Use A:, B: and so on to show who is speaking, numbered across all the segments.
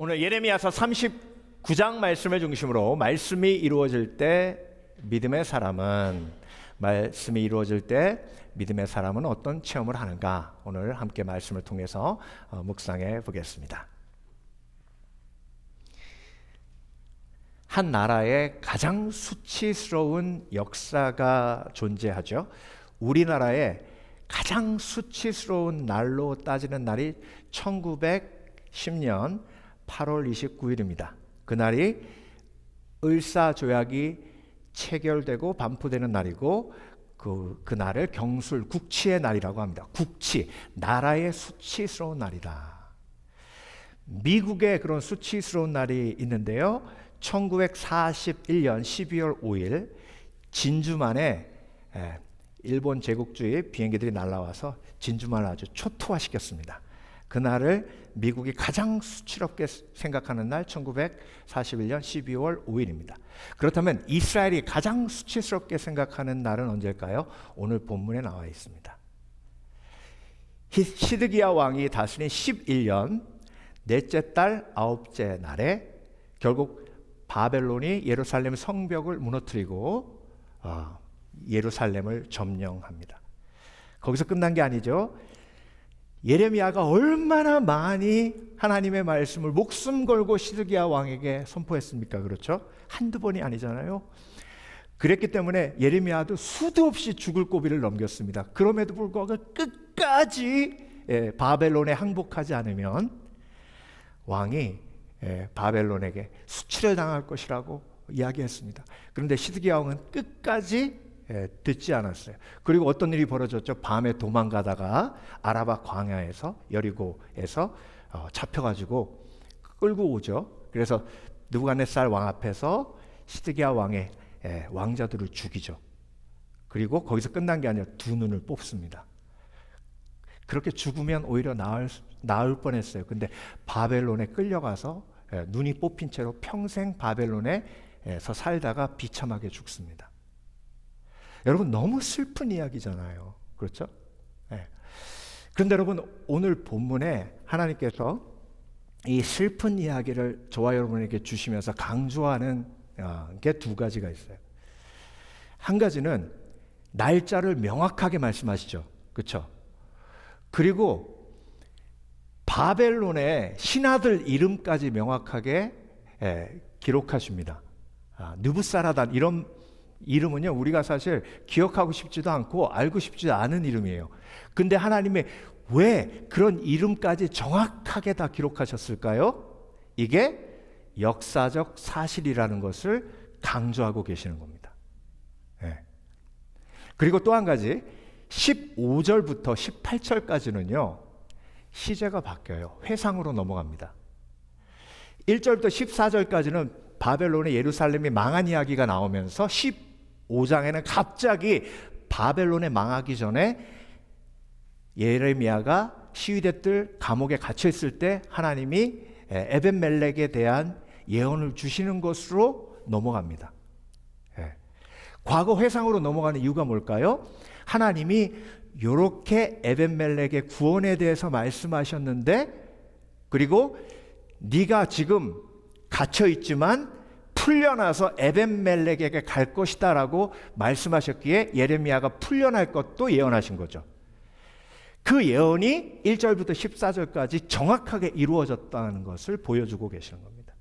A: 오늘 예레미야서 39장 말씀을 중심으로 말씀이 이루어질 때 믿음의 사람은 어떤 체험을 하는가, 오늘 함께 말씀을 통해서 묵상해 보겠습니다. 한 나라에 가장 수치스러운 역사가 존재하죠. 우리나라에 가장 수치스러운 날로 따지는 날이 1910년 8월 29일입니다. 그날이 을사조약이 체결되고 반포되는 날이고 그날을 경술 국치의 날이라고 합니다. 국치, 나라의 수치스러운 날이다. 미국에 그런 수치스러운 날이 있는데요. 1941년 12월 5일 진주만에 일본 제국주의 비행기들이 날아와서 진주만을 아주 초토화시켰습니다. 그날을 미국이 가장 수치롭게 생각하는 날 1941년 12월 5일입니다. 그렇다면 이스라엘이 가장 수치스럽게 생각하는 날은 언제일까요? 오늘 본문에 나와 있습니다. 시드기야 왕이 다스린 11년 넷째 달 아홉째 날에 결국 바벨론이 예루살렘 성벽을 무너뜨리고 예루살렘을 점령합니다. 거기서 끝난 게 아니죠. 예레미야가 얼마나 많이 하나님의 말씀을 목숨 걸고 시드기야 왕에게 선포했습니까? 그렇죠? 한두 번이 아니잖아요. 그랬기 때문에 예레미야도 수도 없이 죽을 고비를 넘겼습니다. 그럼에도 불구하고 끝까지 바벨론에 항복하지 않으면 왕이 바벨론에게 수치를 당할 것이라고 이야기했습니다. 그런데 시드기야 왕은 끝까지 듣지 않았어요. 그리고 어떤 일이 벌어졌죠? 밤에 도망가다가 아라바 광야에서 여리고에서 잡혀가지고 끌고 오죠. 그래서 느부갓네살 왕 앞에서 시드기야 왕의 왕자들을 죽이죠. 그리고 거기서 끝난 게 아니라 두 눈을 뽑습니다. 그렇게 죽으면 오히려 나을 뻔했어요. 근데 바벨론에 끌려가서 눈이 뽑힌 채로 평생 바벨론에서 살다가 비참하게 죽습니다. 여러분, 너무 슬픈 이야기잖아요. 그렇죠? 네. 그런데 여러분, 오늘 본문에 하나님께서 이 슬픈 이야기를 저와 여러분에게 주시면서 강조하는 게 두 가지가 있어요. 한 가지는 날짜를 명확하게 말씀하시죠. 그렇죠? 그리고 바벨론의 신하들 이름까지 명확하게 기록하십니다. 느부사라단, 이런 이름은요, 우리가 사실 기억하고 싶지도 않고 알고 싶지도 않은 이름이에요. 근데 하나님이 왜 그런 이름까지 정확하게 다 기록하셨을까요? 이게 역사적 사실이라는 것을 강조하고 계시는 겁니다. 네. 그리고 또 한 가지, 15절부터 18절까지는요 시제가 바뀌어요. 회상으로 넘어갑니다. 1절부터 14절까지는 바벨론의 예루살렘이 망한 이야기가 나오면서 15장에는 갑자기 바벨론에 망하기 전에 예레미야가 시위대들 감옥에 갇혀 있을 때 하나님이 에벤멜렉에 대한 예언을 주시는 것으로 넘어갑니다. 과거 회상으로 넘어가는 이유가 뭘까요? 하나님이 이렇게 에벤멜렉의 구원에 대해서 말씀하셨는데, 그리고 네가 지금 갇혀 있지만 풀려나서 에벤멜렉에게 갈 것이다 라고 말씀하셨기에 예레미야가 풀려날 것도 예언하신 거죠. 그 예언이 1절부터 14절까지 정확하게 이루어졌다는 것을 보여주고 계시는 겁니다.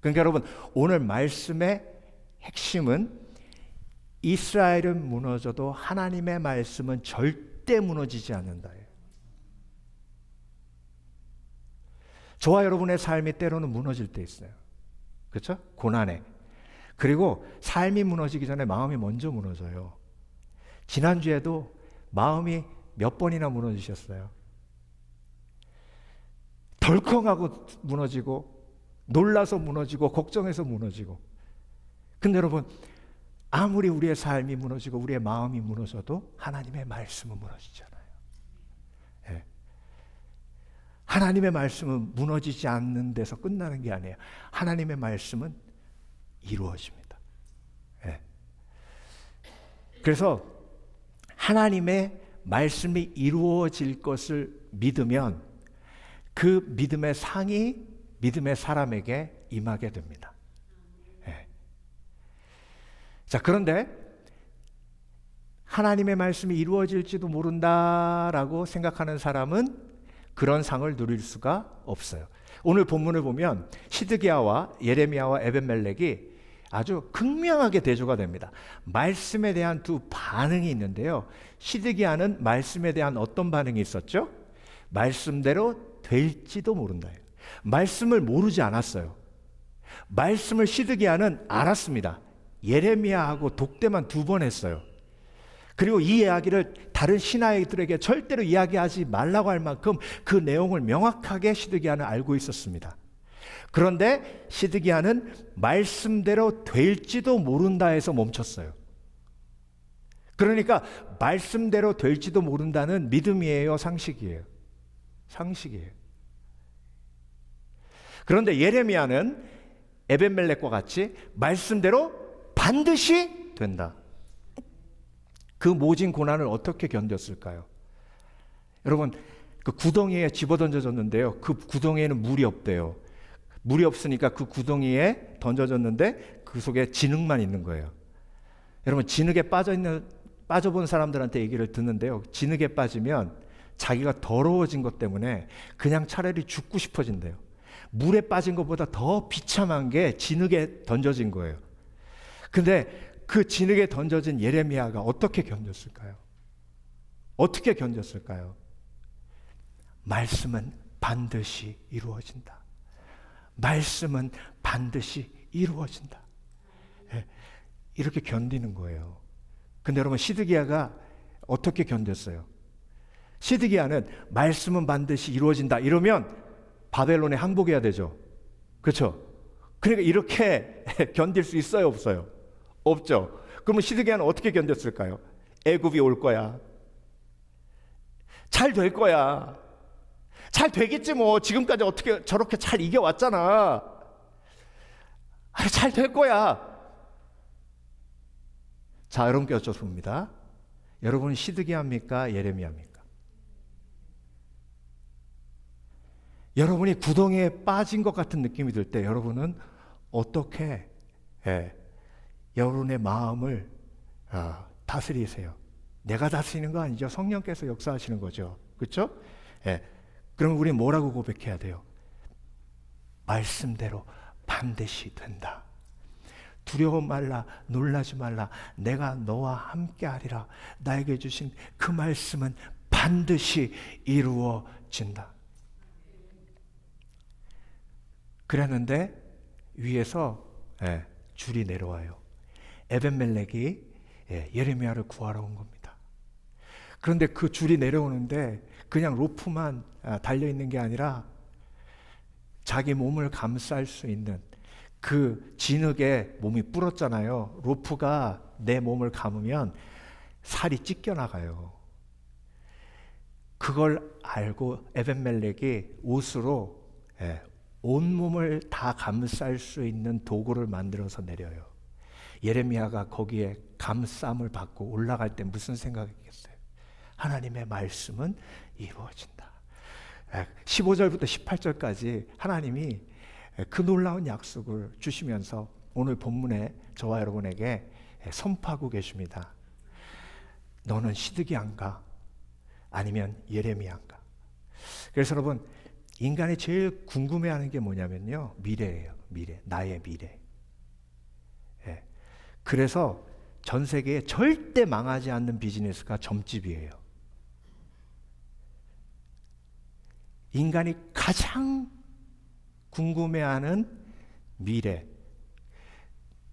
A: 그러니까 여러분, 오늘 말씀의 핵심은 이스라엘은 무너져도 하나님의 말씀은 절대 무너지지 않는다예요. 저와 여러분의 삶이 때로는 무너질 때 있어요. 그렇죠? 고난에. 그리고 삶이 무너지기 전에 마음이 먼저 무너져요. 지난주에도 마음이 몇 번이나 무너지셨어요. 덜컹하고 무너지고, 놀라서 무너지고, 걱정해서 무너지고. 근데 여러분, 아무리 우리의 삶이 무너지고 우리의 마음이 무너져도 하나님의 말씀은 무너지잖아요. 네. 하나님의 말씀은 무너지지 않는 데서 끝나는 게 아니에요. 하나님의 말씀은 이루어집니다. 네. 그래서 하나님의 말씀이 이루어질 것을 믿으면 그 믿음의 상이 믿음의 사람에게 임하게 됩니다. 예. 자, 그런데 하나님의 말씀이 이루어질지도 모른다라고 생각하는 사람은 그런 상을 누릴 수가 없어요. 오늘 본문을 보면 시드기야와 예레미야와 에벤멜렉이 아주 극명하게 대조가 됩니다. 말씀에 대한 두 반응이 있는데요. 시드기야는 말씀에 대한 어떤 반응이 있었죠? 말씀대로 될지도 모른다. 말씀을 모르지 않았어요. 말씀을 시드기야는 알았습니다. 예레미야하고 독대만 2번 했어요. 그리고 이 이야기를 다른 신하들에게 절대로 이야기하지 말라고 할 만큼 그 내용을 명확하게 시드기야는 알고 있었습니다. 그런데 시드기야는 말씀대로 될지도 모른다 해서 멈췄어요. 그러니까 말씀대로 될지도 모른다는 믿음이에요, 상식이에요? 상식이에요. 그런데 예레미야는 에벤멜렉과 같이 말씀대로 반드시 된다. 그 모진 고난을 어떻게 견뎠을까요? 여러분, 그 구덩이에 집어던져졌는데요. 그 구덩이에는 물이 없대요. 물이 없으니까 그 구덩이에 던져졌는데 그 속에 진흙만 있는 거예요. 여러분, 진흙에 빠져본 사람들한테 얘기를 듣는데요. 진흙에 빠지면 자기가 더러워진 것 때문에 그냥 차라리 죽고 싶어진대요. 물에 빠진 것보다 더 비참한 게 진흙에 던져진 거예요. 근데 그 진흙에 던져진 예레미야가 어떻게 견뎠을까요? 어떻게 견뎠을까요? 말씀은 반드시 이루어진다. 말씀은 반드시 이루어진다. 예, 이렇게 견디는 거예요. 근데 여러분, 시드기야가 어떻게 견뎠어요? 시드기야는 말씀은 반드시 이루어진다 이러면 바벨론에 항복해야 되죠. 그렇죠? 그러니까 이렇게 견딜 수 있어요, 없어요? 없죠. 그러면 시드기야는 어떻게 견뎠을까요? 애굽이 올 거야. 잘 될 거야. 잘 되겠지 뭐. 지금까지 어떻게 저렇게 잘 이겨왔잖아. 잘 될 거야. 자, 여러분께 여쭤봅니다. 여러분은 시드기야입니까? 예레미야입니까? 여러분이 구덩이에 빠진 것 같은 느낌이 들 때 여러분은 어떻게 여러분의 마음을 다스리세요? 내가 다스리는 거 아니죠. 성령께서 역사하시는 거죠. 그렇죠? 그럼 우리 뭐라고 고백해야 돼요? 말씀대로 반드시 된다. 두려워 말라, 놀라지 말라. 내가 너와 함께 하리라. 나에게 주신 그 말씀은 반드시 이루어진다. 그랬는데 위에서 줄이 내려와요. 에벤멜렉이 예레미야를 구하러 온 겁니다. 그런데 그 줄이 내려오는데 그냥 로프만 달려있는 게 아니라 자기 몸을 감쌀 수 있는 그 진흙에 몸이 불었잖아요. 로프가 내 몸을 감으면 살이 찢겨나가요. 그걸 알고 에벤멜렉이 옷으로 온몸을 다 감쌀 수 있는 도구를 만들어서 내려요. 예레미야가 거기에 감쌈을 받고 올라갈 때 무슨 생각이겠어요? 하나님의 말씀은 이루어진다. 15절부터 18절까지 하나님이 그 놀라운 약속을 주시면서 오늘 본문에 저와 여러분에게 선포하고 계십니다. 너는 시드기야인가? 아니면 예레미야인가? 그래서 여러분, 인간이 제일 궁금해하는 게 뭐냐면요, 미래예요. 미래, 나의 미래. 그래서 전 세계에 절대 망하지 않는 비즈니스가 점집이에요. 인간이 가장 궁금해하는 미래,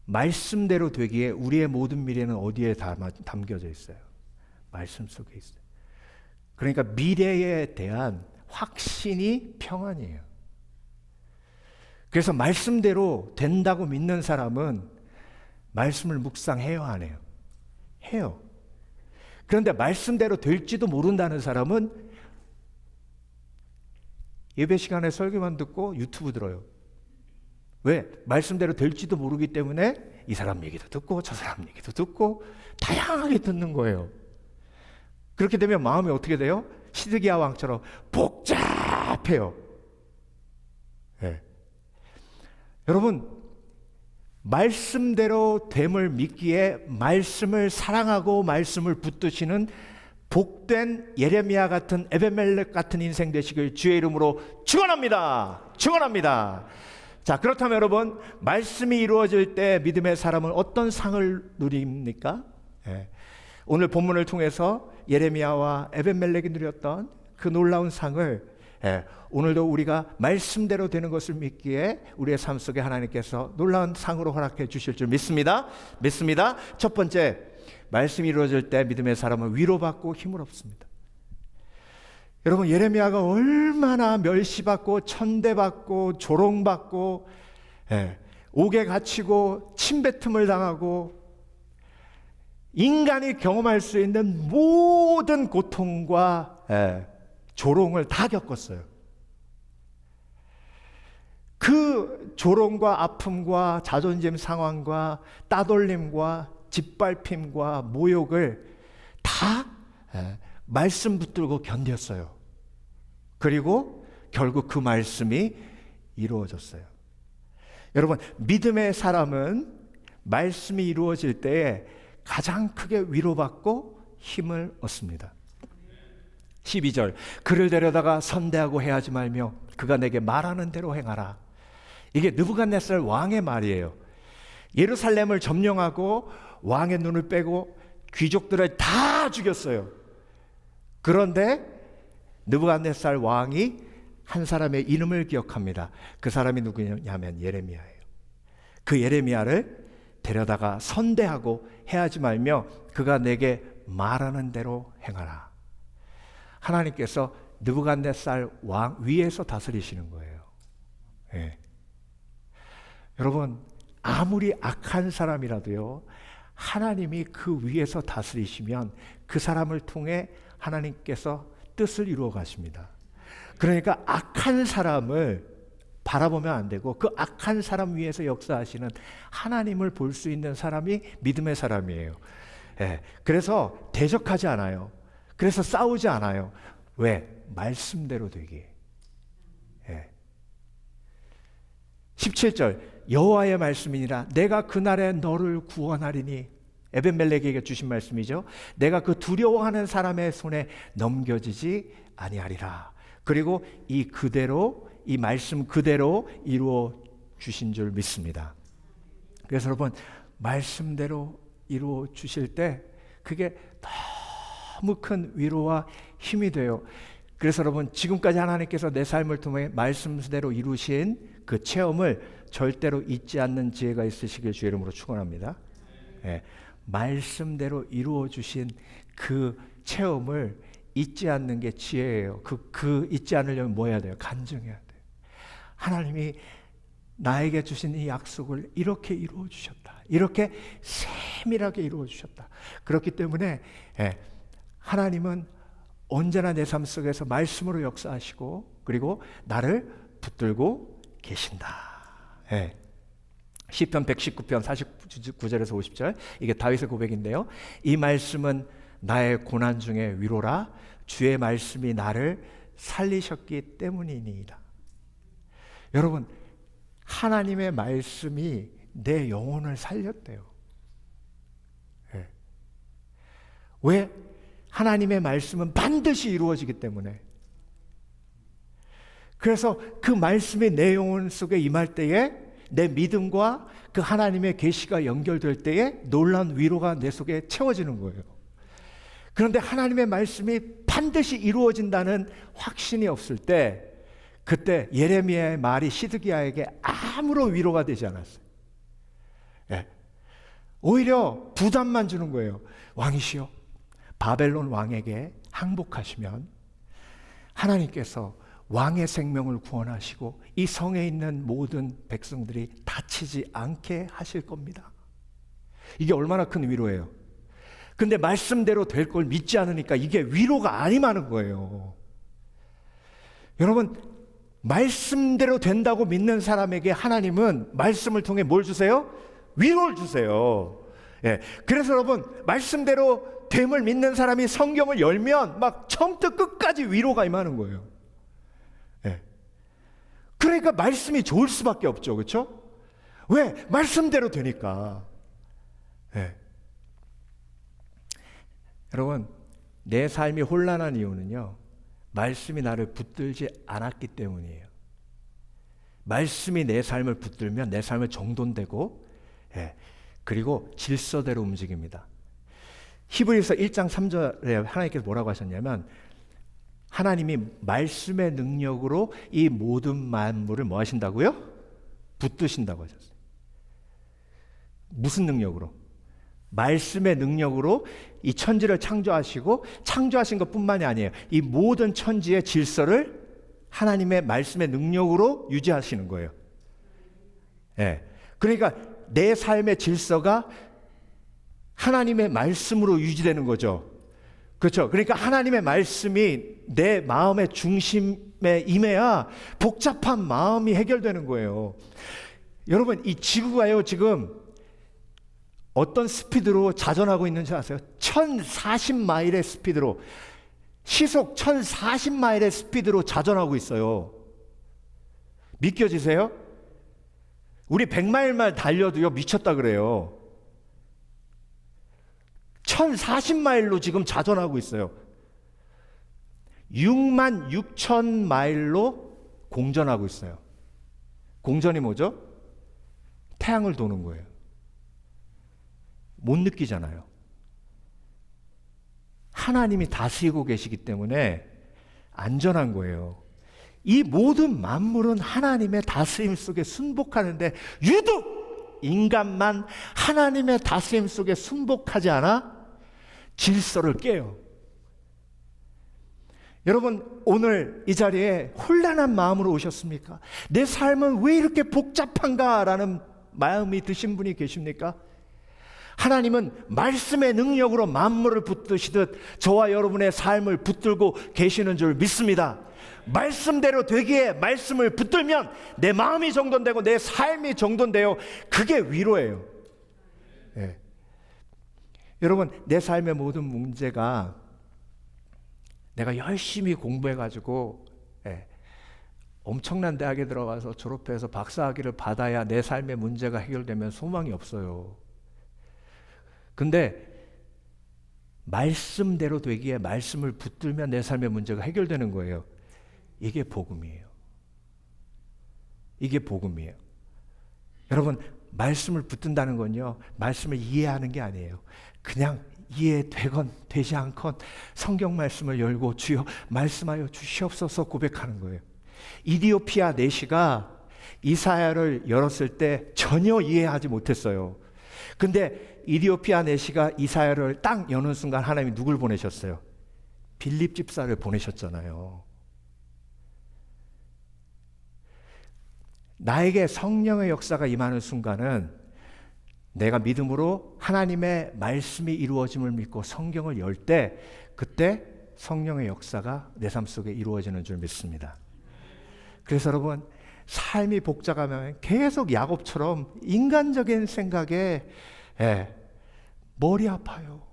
A: 말씀대로 되기에 우리의 모든 미래는 어디에 담겨져 있어요? 말씀 속에 있어요. 그러니까 미래에 대한 확신이 평안이에요. 그래서 말씀대로 된다고 믿는 사람은 말씀을 묵상해요, 안 해요? 해요. 그런데 말씀대로 될지도 모른다는 사람은 예배 시간에 설교만 듣고 유튜브 들어요. 왜? 말씀대로 될지도 모르기 때문에 이 사람 얘기도 듣고 저 사람 얘기도 듣고 다양하게 듣는 거예요. 그렇게 되면 마음이 어떻게 돼요? 시드기야 왕처럼 복잡해요. 여러분, 말씀대로 됨을 믿기에 말씀을 사랑하고 말씀을 붙드시는 복된 예레미야 같은 에벤멜렉 같은 인생 되시길 주의 이름으로 축원합니다. 축원합니다. 자, 그렇다면 여러분, 말씀이 이루어질 때 믿음의 사람은 어떤 상을 누립니까? 오늘 본문을 통해서 예레미야와 에벤멜렉이 누렸던 그 놀라운 상을 오늘도 우리가 말씀대로 되는 것을 믿기에 우리의 삶 속에 하나님께서 놀라운 상으로 허락해 주실 줄 믿습니다. 믿습니다. 첫 번째, 말씀이 이루어질 때 믿음의 사람은 위로받고 힘을 얻습니다. 여러분, 예레미야가 얼마나 멸시받고 천대받고 조롱받고 옥에 갇히고 침뱉음을 당하고 인간이 경험할 수 있는 모든 고통과 조롱을 다 겪었어요. 그 조롱과 아픔과 자존심 상황과 따돌림과 짓밟힘과 모욕을 다 말씀 붙들고 견뎠어요. 그리고 결국 그 말씀이 이루어졌어요. 여러분, 믿음의 사람은 말씀이 이루어질 때에 가장 크게 위로받고 힘을 얻습니다. 12절, 그를 데려다가 선대하고 해하지 말며 그가 내게 말하는 대로 행하라. 이게 느부갓네살 왕의 말이에요. 예루살렘을 점령하고 왕의 눈을 빼고 귀족들을 다 죽였어요. 그런데 느부갓네살 왕이 한 사람의 이름을 기억합니다. 그 사람이 누구냐면 예레미야예요. 그 예레미야를 데려다가 선대하고 해하지 말며 그가 내게 말하는 대로 행하라. 하나님께서 느부갓네살 왕 위에서 다스리시는 거예요. 여러분, 아무리 악한 사람이라도요, 하나님이 그 위에서 다스리시면 그 사람을 통해 하나님께서 뜻을 이루어 가십니다. 그러니까 악한 사람을 바라보면 안 되고 그 악한 사람 위에서 역사하시는 하나님을 볼 수 있는 사람이 믿음의 사람이에요. 그래서 대적하지 않아요. 그래서 싸우지 않아요. 왜? 말씀대로 되게. 17절, 여호와의 말씀이니라 내가 그날에 너를 구원하리니. 에벤멜렉에게 주신 말씀이죠. 내가 그 두려워하는 사람의 손에 넘겨지지 아니하리라. 그리고 이 말씀 그대로 이루어 주신 줄 믿습니다. 그래서 여러분, 말씀대로 이루어 주실 때 그게 너무 큰 위로와 힘이 돼요. 그래서 여러분, 지금까지 하나님께서 내 삶을 통해 말씀대로 이루신 그 체험을 절대로 잊지 않는 지혜가 있으시길 주의 이름으로 축원합니다. 말씀대로 이루어 주신 그 체험을 잊지 않는 게 지혜예요. 그 잊지 않으려면 뭐 해야 돼요? 간증해야 돼요. 하나님이 나에게 주신 이 약속을 이렇게 이루어 주셨다. 이렇게 세밀하게 이루어 주셨다. 그렇기 때문에 하나님은 언제나 내 삶 속에서 말씀으로 역사하시고 그리고 나를 붙들고 계신다. 시편 119편 49절에서 50절, 이게 다윗의 고백인데요. 이 말씀은 나의 고난 중에 위로라. 주의 말씀이 나를 살리셨기 때문이니이다. 여러분, 하나님의 말씀이 내 영혼을 살렸대요. 왜? 하나님의 말씀은 반드시 이루어지기 때문에. 그래서 그 말씀이 내 영혼 속에 임할 때에 내 믿음과 그 하나님의 계시가 연결될 때에 놀라운 위로가 내 속에 채워지는 거예요. 그런데 하나님의 말씀이 반드시 이루어진다는 확신이 없을 때, 그때 예레미야의 말이 시드기야에게 아무런 위로가 되지 않았어요. 오히려 부담만 주는 거예요. 왕이시여, 바벨론 왕에게 항복하시면 하나님께서 왕의 생명을 구원하시고 이 성에 있는 모든 백성들이 다치지 않게 하실 겁니다. 이게 얼마나 큰 위로예요. 근데 말씀대로 될 걸 믿지 않으니까 이게 위로가 아니마는 거예요. 여러분, 말씀대로 된다고 믿는 사람에게 하나님은 말씀을 통해 뭘 주세요? 위로를 주세요. 그래서 여러분, 말씀대로 됨을 믿는 사람이 성경을 열면 막 처음부터 끝까지 위로가 임하는 거예요. 그러니까 말씀이 좋을 수밖에 없죠. 그렇죠? 왜? 말씀대로 되니까. 네. 여러분, 내 삶이 혼란한 이유는요, 말씀이 나를 붙들지 않았기 때문이에요. 말씀이 내 삶을 붙들면 내 삶은 정돈되고, 그리고 질서대로 움직입니다. 히브리서 1장 3절에 하나님께서 뭐라고 하셨냐면, 하나님이 말씀의 능력으로 이 모든 만물을 뭐 하신다고요? 붙드신다고 하셨어요. 무슨 능력으로? 말씀의 능력으로 이 천지를 창조하시고, 창조하신 것뿐만이 아니에요. 이 모든 천지의 질서를 하나님의 말씀의 능력으로 유지하시는 거예요. 그러니까 내 삶의 질서가 하나님의 말씀으로 유지되는 거죠. 그렇죠? 그러니까 하나님의 말씀이 내 마음의 중심에 임해야 복잡한 마음이 해결되는 거예요. 여러분, 이 지구가요, 지금 어떤 스피드로 자전하고 있는지 아세요? 1040마일의 스피드로, 시속 1040마일의 스피드로 자전하고 있어요. 믿겨지세요? 우리 100마일만 달려도요, 미쳤다 그래요. 1040마일로 지금 자전하고 있어요. 6만 6천 마일로 공전하고 있어요. 공전이 뭐죠? 태양을 도는 거예요. 못 느끼잖아요. 하나님이 다스리고 계시기 때문에 안전한 거예요. 이 모든 만물은 하나님의 다스림 속에 순복하는데, 유독 인간만 하나님의 다스림 속에 순복하지 않아 질서를 깨요. 여러분, 오늘 이 자리에 혼란한 마음으로 오셨습니까? 내 삶은 왜 이렇게 복잡한가? 라는 마음이 드신 분이 계십니까? 하나님은 말씀의 능력으로 만물을 붙드시듯 저와 여러분의 삶을 붙들고 계시는 줄 믿습니다. 말씀대로 되기에 말씀을 붙들면 내 마음이 정돈되고 내 삶이 정돈되어, 그게 위로예요. 여러분, 내 삶의 모든 문제가 내가 열심히 공부해가지고 엄청난 대학에 들어가서 졸업해서 박사학위를 받아야 내 삶의 문제가 해결되면 소망이 없어요. 근데 말씀대로 되기에 말씀을 붙들면 내 삶의 문제가 해결되는 거예요. 이게 복음이에요. 이게 복음이에요. 여러분, 말씀을 붙든다는 건요, 말씀을 이해하는 게 아니에요. 그냥 이해되건 되지 않건 성경 말씀을 열고 주여 말씀하여 주시옵소서 고백하는 거예요. 이디오피아 내시가 이사야를 열었을 때 전혀 이해하지 못했어요. 근데 이디오피아 내시가 이사야를 딱 여는 순간 하나님이 누굴 보내셨어요? 빌립 집사를 보내셨잖아요. 나에게 성령의 역사가 임하는 순간은 내가 믿음으로 하나님의 말씀이 이루어짐을 믿고 성경을 열 때, 그때 성령의 역사가 내 삶 속에 이루어지는 줄 믿습니다. 그래서 여러분, 삶이 복잡하면 계속 야곱처럼 인간적인 생각에 머리 아파요.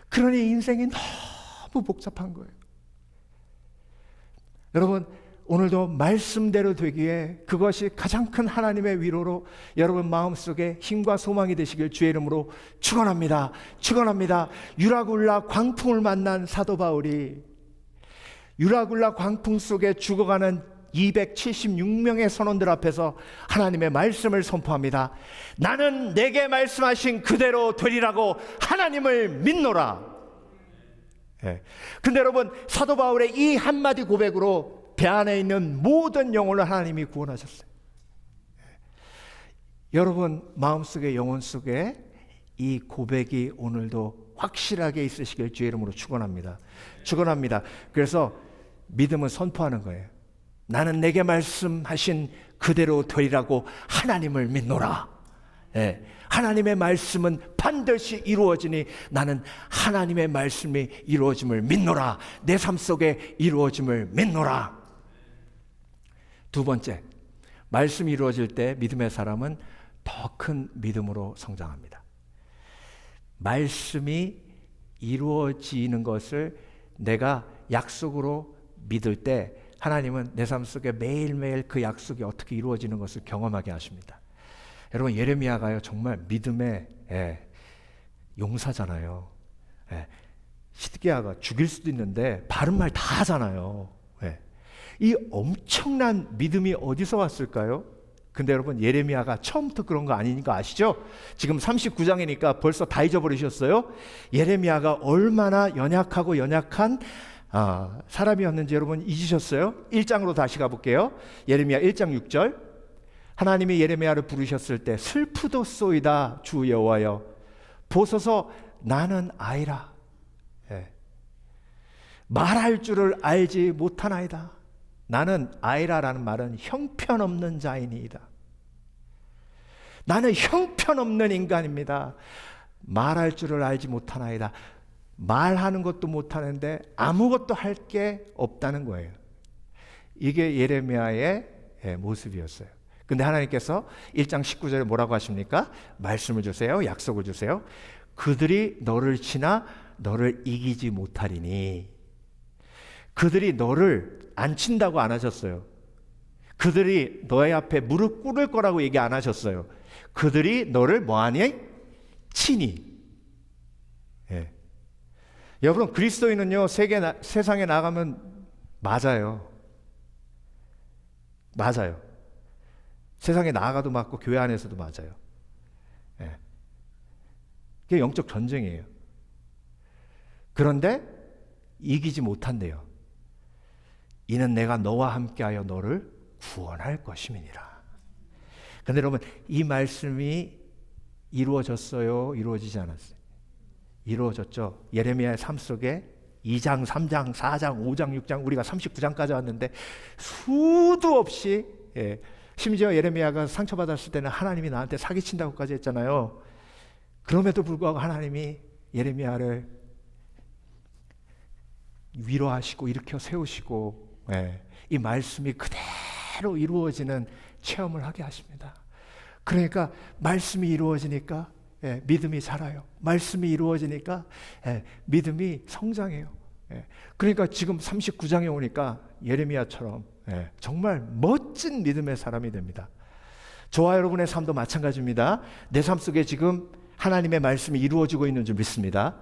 A: 그러니 인생이 너무 복잡한 거예요. 여러분, 오늘도 말씀대로 되기에 그것이 가장 큰 하나님의 위로로 여러분 마음속에 힘과 소망이 되시길 주의 이름으로 축원합니다. 축원합니다. 유라굴라 광풍을 만난 사도 바울이 유라굴라 광풍 속에 죽어가는 276명의 선원들 앞에서 하나님의 말씀을 선포합니다. 나는 내게 말씀하신 그대로 되리라고 하나님을 믿노라. 근데 여러분, 사도 바울의 이 한마디 고백으로 배 안에 있는 모든 영혼을 하나님이 구원하셨어요. 여러분 마음속에, 영혼 속에 이 고백이 오늘도 확실하게 있으시길 주의 이름으로 축원합니다. 축원합니다. 그래서 믿음은 선포하는 거예요. 나는 내게 말씀하신 그대로 되리라고 하나님을 믿노라. 하나님의 말씀은 반드시 이루어지니 나는 하나님의 말씀이 이루어짐을 믿노라. 내 삶 속에 이루어짐을 믿노라. 두 번째, 말씀이 이루어질 때 믿음의 사람은 더 큰 믿음으로 성장합니다. 말씀이 이루어지는 것을 내가 약속으로 믿을 때 하나님은 내 삶 속에 매일매일 그 약속이 어떻게 이루어지는 것을 경험하게 하십니다. 여러분, 예레미야가요 정말 믿음의 용사잖아요. 시드기야가 죽일 수도 있는데 바른 말 다 하잖아요. 이 엄청난 믿음이 어디서 왔을까요? 근데 여러분, 예레미야가 처음부터 그런 거 아니니까 아시죠? 지금 39장이니까 벌써 다 잊어버리셨어요? 예레미야가 얼마나 연약한 사람이었는지 여러분 잊으셨어요? 1장으로 다시 가볼게요. 예레미야 1장 6절. 하나님이 예레미야를 부르셨을 때 슬프도소이다 주 여호와여 보소서 나는 아이라. 말할 줄을 알지 못하나이다. 나는 아이라라는 말은 형편없는 자이니이다. 나는 형편없는 인간입니다. 말할 줄을 알지 못하나이다. 말하는 것도 못하는데 아무것도 할 게 없다는 거예요. 이게 예레미야의 모습이었어요. 근데 하나님께서 1장 19절에 뭐라고 하십니까? 말씀을 주세요. 약속을 주세요. 그들이 너를 치나 너를 이기지 못하리니. 그들이 너를 안 친다고 안 하셨어요. 그들이 너의 앞에 무릎 꿇을 거라고 얘기 안 하셨어요. 그들이 너를 뭐하니? 치니. 여러분, 그리스도인은요 세상에 나가면 맞아요. 세상에 나가도 맞고 교회 안에서도 맞아요. 그게 영적 전쟁이에요. 그런데 이기지 못한대요. 이는 내가 너와 함께하여 너를 구원할 것임이니라. 그런데 여러분, 이 말씀이 이루어졌어요? 이루어지지 않았어요? 이루어졌죠. 예레미야의 삶 속에 2장, 3장, 4장, 5장, 6장, 우리가 39장까지 왔는데 수도 없이, 심지어 예레미야가 상처받았을 때는 하나님이 나한테 사기친다고까지 했잖아요. 그럼에도 불구하고 하나님이 예레미야를 위로하시고 일으켜 세우시고, 이 말씀이 그대로 이루어지는 체험을 하게 하십니다. 그러니까 말씀이 이루어지니까 믿음이 자라요. 말씀이 이루어지니까 믿음이 성장해요. 그러니까 지금 39장에 오니까 예레미야처럼 정말 멋진 믿음의 사람이 됩니다. 저와 여러분의 삶도 마찬가지입니다. 내 삶 속에 지금 하나님의 말씀이 이루어지고 있는 줄 믿습니다.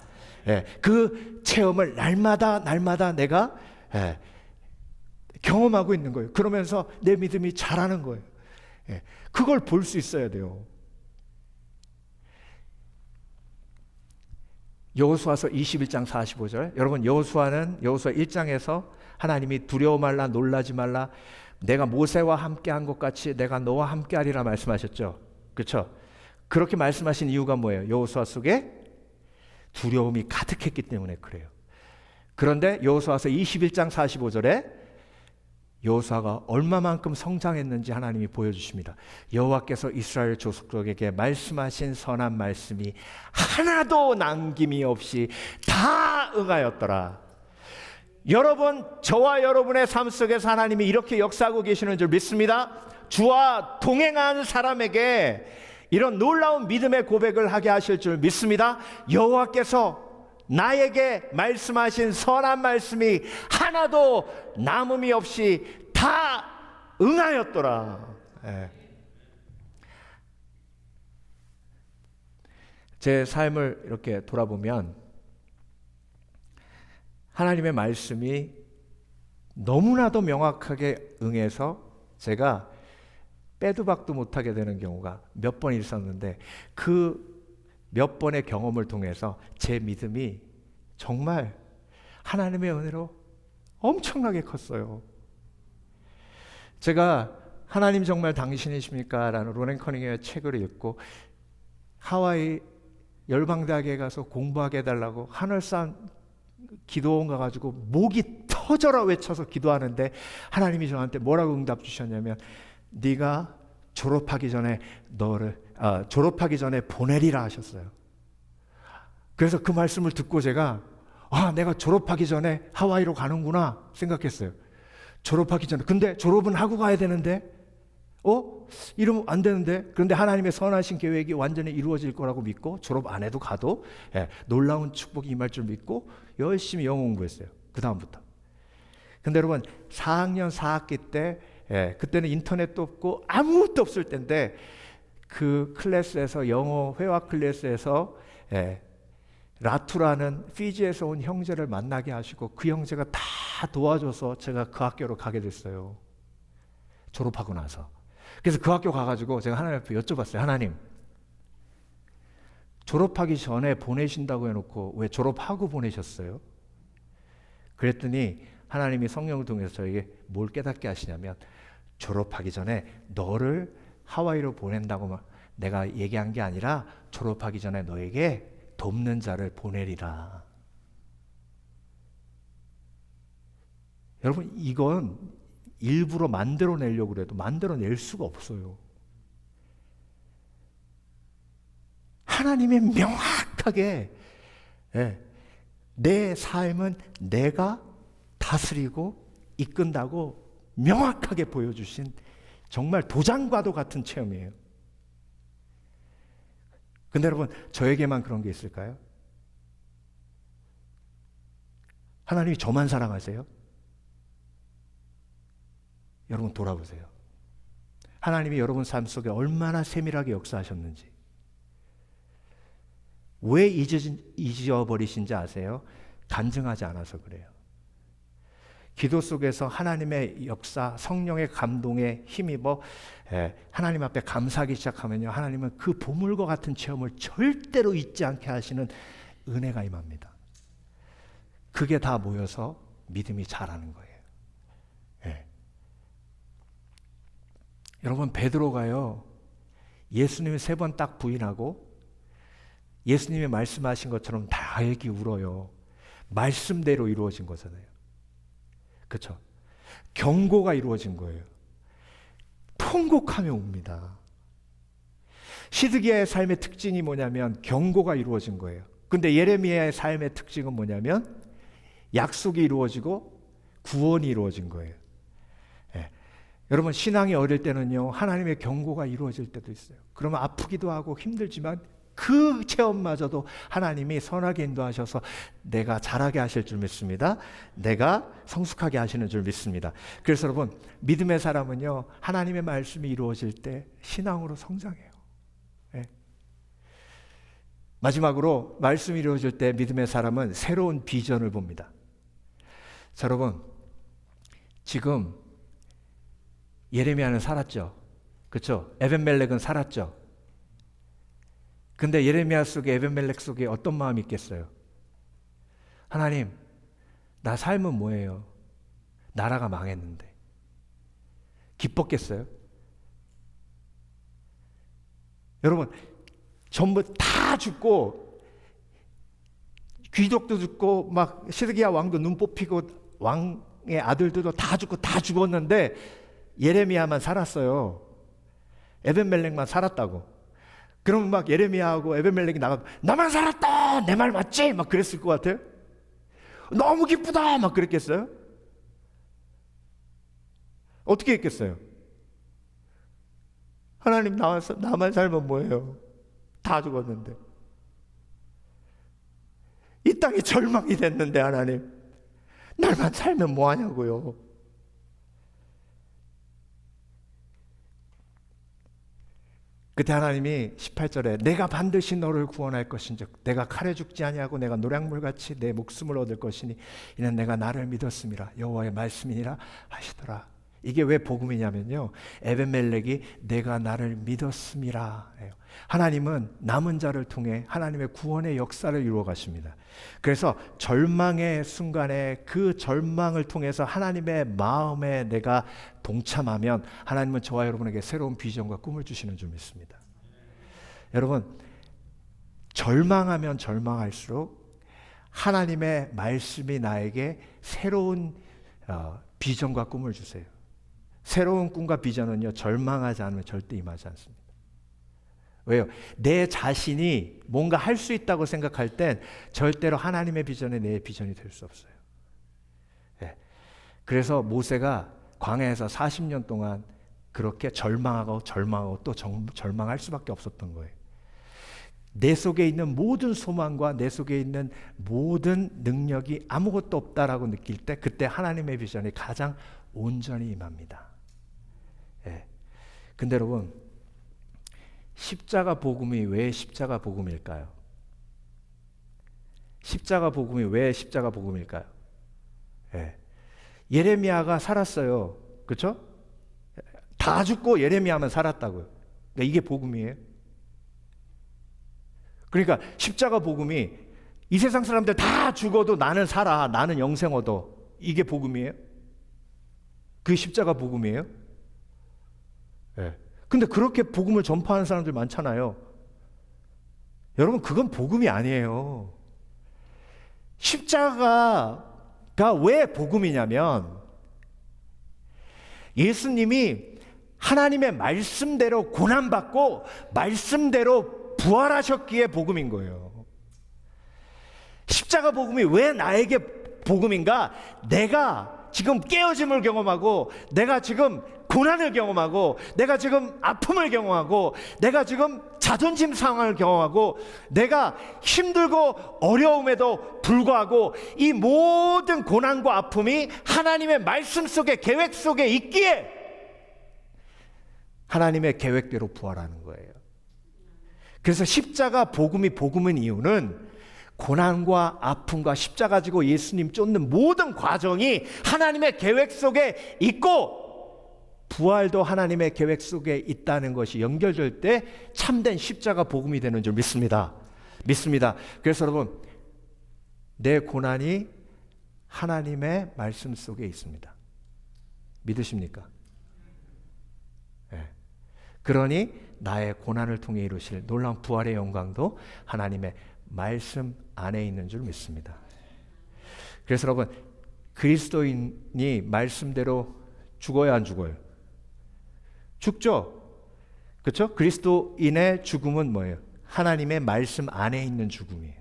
A: 그 체험을 날마다 내가 경험하고 있는 거예요. 그러면서 내 믿음이 자라는 거예요. 그걸 볼 수 있어야 돼요. 여호수아서 21장 45절. 여러분, 여호수아 1장에서 하나님이 두려워 말라 놀라지 말라 내가 모세와 함께한 것 같이 내가 너와 함께하리라 말씀하셨죠. 그렇죠? 그렇게 말씀하신 이유가 뭐예요? 여호수아 속에 두려움이 가득했기 때문에 그래요. 그런데 여호수아서 21장 45절에 여호수아가 얼마만큼 성장했는지 하나님이 보여주십니다. 여호와께서 이스라엘 족속에게 말씀하신 선한 말씀이 하나도 남김이 없이 다 응하였더라. 여러분, 저와 여러분의 삶 속에서 하나님이 이렇게 역사하고 계시는 줄 믿습니다. 주와 동행한 사람에게 이런 놀라운 믿음의 고백을 하게 하실 줄 믿습니다. 여호와께서 나에게 말씀하신 선한 말씀이 하나도 남음이 없이 다 응하였더라. 제 삶을 이렇게 돌아보면 하나님의 말씀이 너무나도 명확하게 응해서 제가 빼도 박도 못하게 되는 경우가 몇 번 있었는데 그 몇 번의 경험을 통해서 제 믿음이 정말 하나님의 은혜로 엄청나게 컸어요. 제가 하나님 정말 당신이십니까? 라는 로렌 커닝의 책을 읽고 하와이 열방대학에 가서 공부하게 해달라고 하늘산 기도원 가가지고 목이 터져라 외쳐서 기도하는데 하나님이 저한테 뭐라고 응답 주셨냐면 네가 졸업하기 전에 보내리라 하셨어요. 그래서 그 말씀을 듣고 제가 내가 졸업하기 전에 하와이로 가는구나 생각했어요. 졸업하기 전에. 근데 졸업은 하고 가야 되는데 이러면 안 되는데. 그런데 하나님의 선하신 계획이 완전히 이루어질 거라고 믿고 졸업 안 해도 가도 놀라운 축복이 임할 줄 믿고 열심히 영어 공부했어요. 그 다음부터. 근데 여러분 4학년 4학기 때 그때는 인터넷도 없고 아무것도 없을 때인데 그 클래스에서 영어 회화 클래스에서 라투라는 피지에서 온 형제를 만나게 하시고 그 형제가 다 도와줘서 제가 그 학교로 가게 됐어요. 졸업하고 나서. 그래서 그 학교 가가지고 제가 하나님 앞에 여쭤봤어요. 하나님, 졸업하기 전에 보내신다고 해놓고 왜 졸업하고 보내셨어요? 그랬더니 하나님이 성령을 통해서 저에게 뭘 깨닫게 하시냐면, 졸업하기 전에 너를 하와이로 보낸다고 내가 얘기한 게 아니라 졸업하기 전에 너에게 돕는 자를 보내리라. 여러분, 이건 일부러 만들어내려고 그래도 만들어낼 수가 없어요. 하나님이 명확하게 내 삶은 내가 다스리고 이끈다고 명확하게 보여주신 정말 도장과도 같은 체험이에요. 근데 여러분, 저에게만 그런 게 있을까요? 하나님이 저만 사랑하세요? 여러분 돌아보세요. 하나님이 여러분 삶 속에 얼마나 세밀하게 역사하셨는지. 왜 잊어버리신지 아세요? 간증하지 않아서 그래요. 기도 속에서 하나님의 역사, 성령의 감동에 힘입어 하나님 앞에 감사하기 시작하면요, 하나님은 그 보물과 같은 체험을 절대로 잊지 않게 하시는 은혜가 임합니다. 그게 다 모여서 믿음이 자라는 거예요. 여러분, 베드로가요, 예수님이 3번 딱 부인하고 예수님이 말씀하신 것처럼 다행히 울어요. 말씀대로 이루어진 거잖아요. 그렇죠? 경고가 이루어진 거예요. 통곡하며 웁니다. 시드기야의 삶의 특징이 뭐냐면 경고가 이루어진 거예요. 근데 예레미야의 삶의 특징은 뭐냐면 약속이 이루어지고 구원이 이루어진 거예요. 여러분, 신앙이 어릴 때는요, 하나님의 경고가 이루어질 때도 있어요. 그러면 아프기도 하고 힘들지만 그 체험마저도 하나님이 선하게 인도하셔서 내가 잘하게 하실 줄 믿습니다. 내가 성숙하게 하시는 줄 믿습니다. 그래서 여러분, 믿음의 사람은요, 하나님의 말씀이 이루어질 때 신앙으로 성장해요. 마지막으로 말씀이 이루어질 때 믿음의 사람은 새로운 비전을 봅니다. 자, 여러분, 지금 예레미야는 살았죠. 그렇죠? 에벤멜렉은 살았죠. 근데 예레미야 속에, 에벤멜렉 속에 어떤 마음이 있겠어요? 하나님, 나 삶은 뭐예요? 나라가 망했는데. 기뻤겠어요? 여러분, 전부 다 죽고, 귀족도 죽고, 막 시드기야 왕도 눈 뽑히고, 왕의 아들들도 다 죽고 다 죽었는데 예레미야만 살았어요. 에벤멜렉만 살았다고. 그러면 막 예레미야하고 에벤멜렉이 나가, 나만 살았다! 내 말 맞지? 막 그랬을 것 같아요. 너무 기쁘다! 막 그랬겠어요? 어떻게 했겠어요? 하나님, 나만 살면 뭐예요? 다 죽었는데. 이 땅이 절망이 됐는데 하나님, 날만 살면 뭐하냐고요. 그때 하나님이 18절에 내가 반드시 너를 구원할 것인즉 내가 칼에 죽지 아니하고 내가 노량물같이 내 목숨을 얻을 것이니 이는 내가 나를 믿었음이라 여호와의 말씀이니라 하시더라. 이게 왜 복음이냐면요, 에벤멜렉이 내가 나를 믿었음이라 해요. 하나님은 남은 자를 통해 하나님의 구원의 역사를 이루어 가십니다. 그래서 절망의 순간에 그 절망을 통해서 하나님의 마음에 내가 동참하면 하나님은 저와 여러분에게 새로운 비전과 꿈을 주시는 줄 믿습니다. 여러분, 절망하면 절망할수록 하나님의 말씀이 나에게 새로운 비전과 꿈을 주세요. 새로운 꿈과 비전은요, 절망하지 않으면 절대 임하지 않습니다. 왜요? 내 자신이 뭔가 할 수 있다고 생각할 땐 절대로 하나님의 비전이 내 비전이 될 수 없어요. 그래서 모세가 광야에서 40년 동안 그렇게 절망하고 또 절망할 수밖에 없었던 거예요. 내 속에 있는 모든 소망과 내 속에 있는 모든 능력이 아무것도 없다라고 느낄 때 그때 하나님의 비전이 가장 온전히 임합니다. 예. 근데 여러분, 십자가 복음이 왜 십자가 복음일까요? 십자가 복음이 왜 십자가 복음일까요? 예. 예레미야가 살았어요. 그렇죠? 다 죽고 예레미야만 살았다고요. 그러니까 이게 복음이에요. 그러니까 십자가 복음이 이 세상 사람들 다 죽어도 나는 살아, 나는 영생 얻어, 이게 복음이에요? 그게 십자가 복음이에요? 예. 근데 그렇게 복음을 전파하는 사람들 많잖아요. 여러분, 그건 복음이 아니에요. 십자가가 왜 복음이냐면 예수님이 하나님의 말씀대로 고난받고 말씀대로 부활하셨기에 복음인 거예요. 십자가 복음이 왜 나에게 복음인가? 내가 지금 깨어짐을 경험하고, 내가 지금 고난을 경험하고, 내가 지금 아픔을 경험하고, 내가 지금 자존심 상황을 경험하고, 내가 힘들고 어려움에도 불구하고 이 모든 고난과 아픔이 하나님의 말씀 속에, 계획 속에 있기에 하나님의 계획대로 부활하는 거예요. 그래서 십자가 복음이 복음인 이유는 고난과 아픔과 십자가 지고 예수님 쫓는 모든 과정이 하나님의 계획 속에 있고 부활도 하나님의 계획 속에 있다는 것이 연결될 때 참된 십자가 복음이 되는 줄 믿습니다. 그래서 여러분, 내 고난이 하나님의 말씀 속에 있습니다. 믿으십니까? 네. 그러니 나의 고난을 통해 이루실 놀라운 부활의 영광도 하나님의 말씀 안에 있는 줄 믿습니다. 그래서 여러분, 그리스도인이 말씀대로 죽어야 안 죽어요? 죽죠? 그렇죠? 그리스도인의 죽음은 뭐예요? 하나님의 말씀 안에 있는 죽음이에요.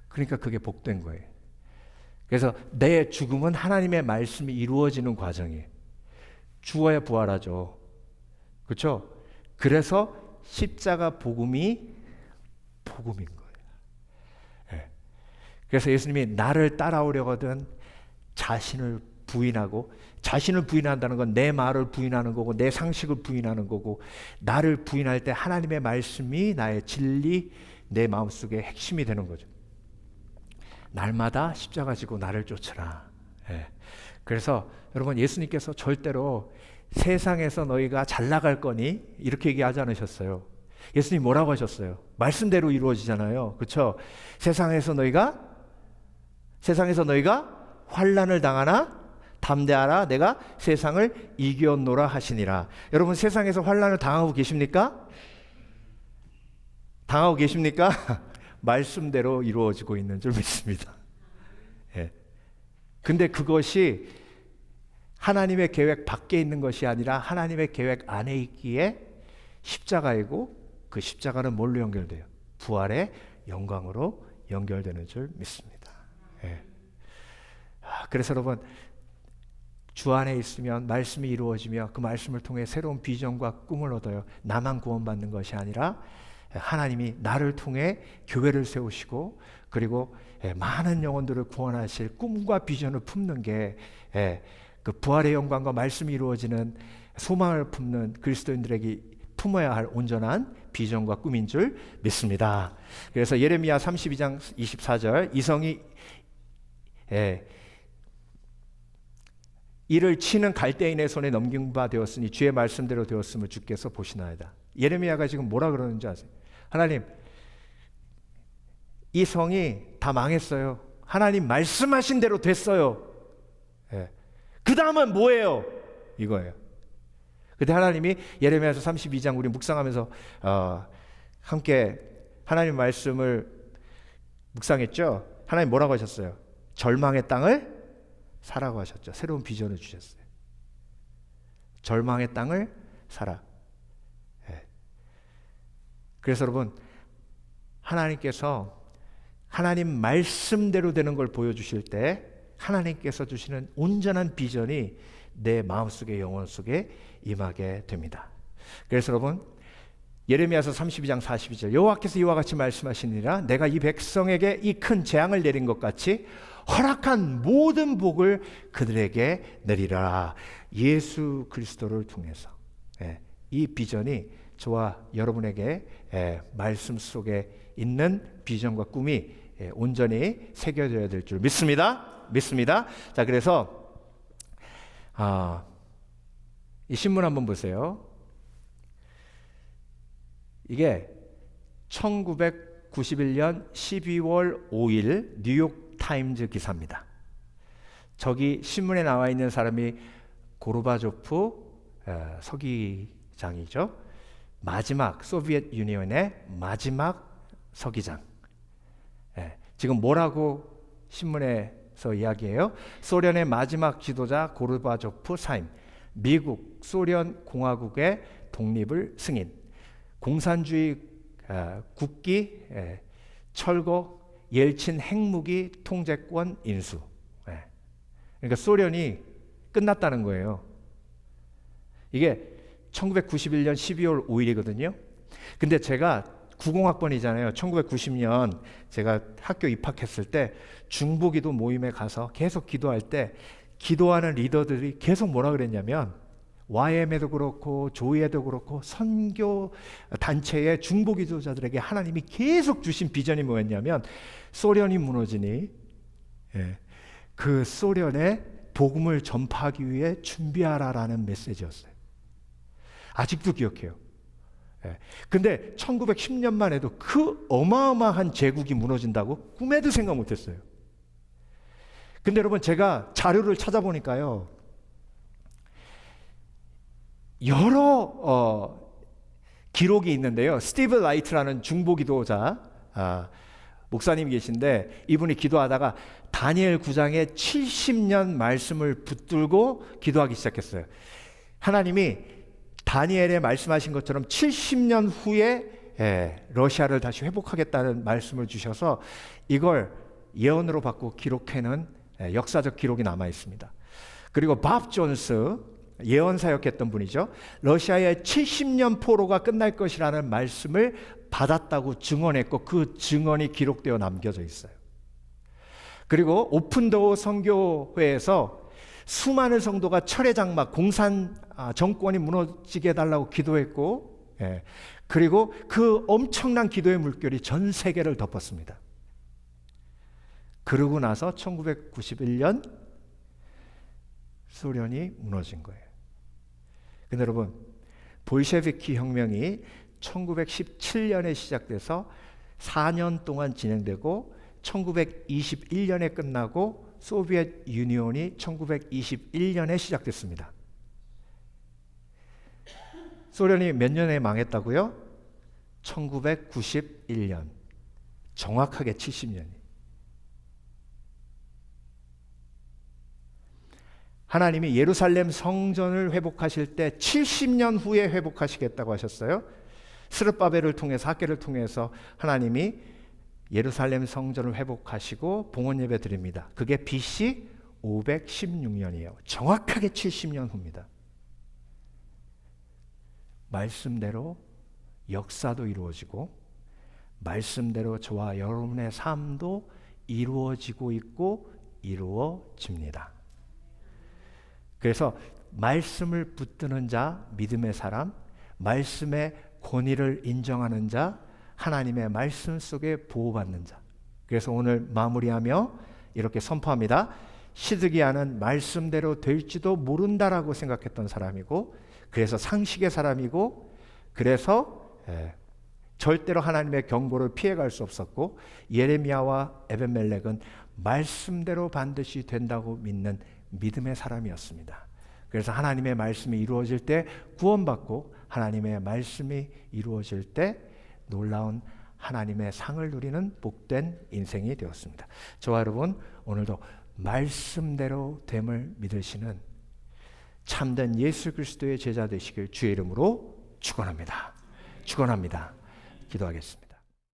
A: 그러니까 그게 복된 거예요. 그래서 내 죽음은 하나님의 말씀이 이루어지는 과정이에요. 죽어야 부활하죠. 그렇죠? 그래서 십자가 복음이 복음인 거예요. 네. 그래서 예수님이 나를 따라오려거든 자신을 부인하고, 자신을 부인한다는 건 내 말을 부인하는 거고 내 상식을 부인하는 거고, 나를 부인할 때 하나님의 말씀이 나의 진리, 내 마음속의 핵심이 되는 거죠. 날마다 십자가 지고 나를 쫓으라. 네. 그래서 여러분, 예수님께서 절대로 세상에서 너희가 잘 나갈 거니 이렇게 얘기하지 않으셨어요. 예수님 뭐라고 하셨어요? 말씀대로 이루어지잖아요. 그렇죠? 세상에서 너희가 환난을 당하나 담대하라, 내가 세상을 이겼노라 하시니라. 여러분, 세상에서 환난을 당하고 계십니까? 당하고 계십니까? 말씀대로 이루어지고 있는 줄 믿습니다. 예. 근데 그것이 하나님의 계획 밖에 있는 것이 아니라 하나님의 계획 안에 있기에 십자가이고, 그 십자가는 뭘로 연결돼요? 부활의 영광으로 연결되는 줄 믿습니다. 예. 그래서 여러분, 주 안에 있으면 말씀이 이루어지며 그 말씀을 통해 새로운 비전과 꿈을 얻어요. 나만 구원받는 것이 아니라 하나님이 나를 통해 교회를 세우시고, 그리고 많은 영혼들을 구원하실 꿈과 비전을 품는 게 그 부활의 영광과 말씀이 이루어지는 소망을 품는 그리스도인들에게 품어야 할 온전한 비전과 꿈인 줄 믿습니다. 그래서 예레미야 32장 24절, 이성이 이를 치는 갈대인의 손에 넘긴 바 되었으니 주의 말씀대로 되었음을 주께서 보시나이다. 예레미야가 지금 뭐라 그러는지 아세요? 하나님, 이 성이 다 망했어요. 하나님 말씀하신 대로 됐어요. 그 다음은 뭐예요? 이거예요. 그때 하나님이 예레미야서 32장 우리 묵상하면서 함께 하나님 말씀을 묵상했죠. 하나님 뭐라고 하셨어요? 절망의 땅을 사라고 하셨죠. 새로운 비전을 주셨어요. 절망의 땅을 사라. 그래서 여러분, 하나님께서 하나님 말씀대로 되는 걸 보여주실 때 하나님께서 주시는 온전한 비전이 내 마음속에, 영혼 속에 임하게 됩니다. 그래서 여러분, 예레미야서 32장 42절 여호와께서 이와 같이 말씀하시니라 내가 이 백성에게 이 큰 재앙을 내린 것 같이 허락한 모든 복을 그들에게 내리라. 예수 그리스도를 통해서 이 비전이 저와 여러분에게 말씀 속에 있는 비전과 꿈이 온전히 새겨져야 될 줄 믿습니다. 자, 그래서 이 신문 한번 보세요. 이게 1991년 12월 5일 뉴욕 타임즈 기사입니다. 저기 신문에 나와 있는 사람이 고르바초프 서기장이죠. 마지막 소비에트 유니언의 마지막 서기장. 지금 뭐라고 신문에서 이야기해요? 소련의 마지막 지도자 고르바초프 사임, 미국 소련 공화국의 독립을 승인, 공산주의 국기 철거, 옐친 핵무기 통제권 인수. 그러니까 소련이 끝났다는 거예요. 이게 1991년 12월 5일이거든요. 근데 제가 90학번이잖아요. 1990년 제가 학교 입학했을 때 중보기도 모임에 가서 계속 기도할 때 기도하는 리더들이 계속 뭐라 그랬냐면 YM에도 그렇고 조이에도 그렇고 선교 단체의 중보기도자들에게 하나님이 계속 주신 비전이 뭐였냐면 소련이 무너지니 그 소련의 복음을 전파하기 위해 준비하라라는 메시지였어요. 아직도 기억해요. 근데 1910년만 해도 그 어마어마한 제국이 무너진다고 꿈에도 생각 못했어요. 근데 여러분 제가 자료를 찾아보니까요, 여러 기록이 있는데요. 스티브 라이트라는 중보기도자 목사님이 계신데 이분이 기도하다가 다니엘 9장에 70년 말씀을 붙들고 기도하기 시작했어요. 하나님이 다니엘에 말씀하신 것처럼 70년 후에 러시아를 다시 회복하겠다는 말씀을 주셔서 이걸 예언으로 받고 기록해놓은 역사적 기록이 남아 있습니다. 그리고 밥 존스 예언사역했던 분이죠. 러시아의 70년 포로가 끝날 것이라는 말씀을 받았다고 증언했고 그 증언이 기록되어 남겨져 있어요. 그리고 오픈도어 선교회에서 수많은 성도가 철의 장막, 공산 정권이 무너지게 해달라고 기도했고, 그리고 그 엄청난 기도의 물결이 전 세계를 덮었습니다. 그러고 나서 1991년 소련이 무너진 거예요. 근데 여러분, 볼셰비키 혁명이 1917년에 시작돼서 4년 동안 진행되고 1921년에 끝나고 소비에트 유니온이 1921년에 시작됐습니다. 소련이 몇 년에 망했다고요? 1991년. 정확하게 70년이. 하나님이 예루살렘 성전을 회복하실 때 70년 후에 회복하시겠다고 하셨어요. 스룹바벨을 통해서, 학계를 통해서 하나님이 예루살렘 성전을 회복하시고 봉헌 예배 드립니다. 그게 BC 516년이에요. 정확하게 70년 후입니다. 말씀대로 역사도 이루어지고 말씀대로 저와 여러분의 삶도 이루어지고 있고 이루어집니다. 그래서 말씀을 붙드는 자, 믿음의 사람, 말씀의 권위를 인정하는 자, 하나님의 말씀 속에 보호받는 자. 그래서 오늘 마무리하며 이렇게 선포합니다. 시드기야는 말씀대로 될지도 모른다라고 생각했던 사람이고, 그래서 상식의 사람이고, 그래서 절대로 하나님의 경고를 피해갈 수 없었고, 예레미야와 에벤멜렉은 말씀대로 반드시 된다고 믿는 믿음의 사람이었습니다. 그래서 하나님의 말씀이 이루어질 때 구원받고 하나님의 말씀이 이루어질 때 놀라운 하나님의 상을 누리는 복된 인생이 되었습니다. 저와 여러분, 오늘도 말씀대로 됨을 믿으시는 참된 예수 그리스도의 제자 되시길 주의 이름으로 축원합니다. 기도하겠습니다.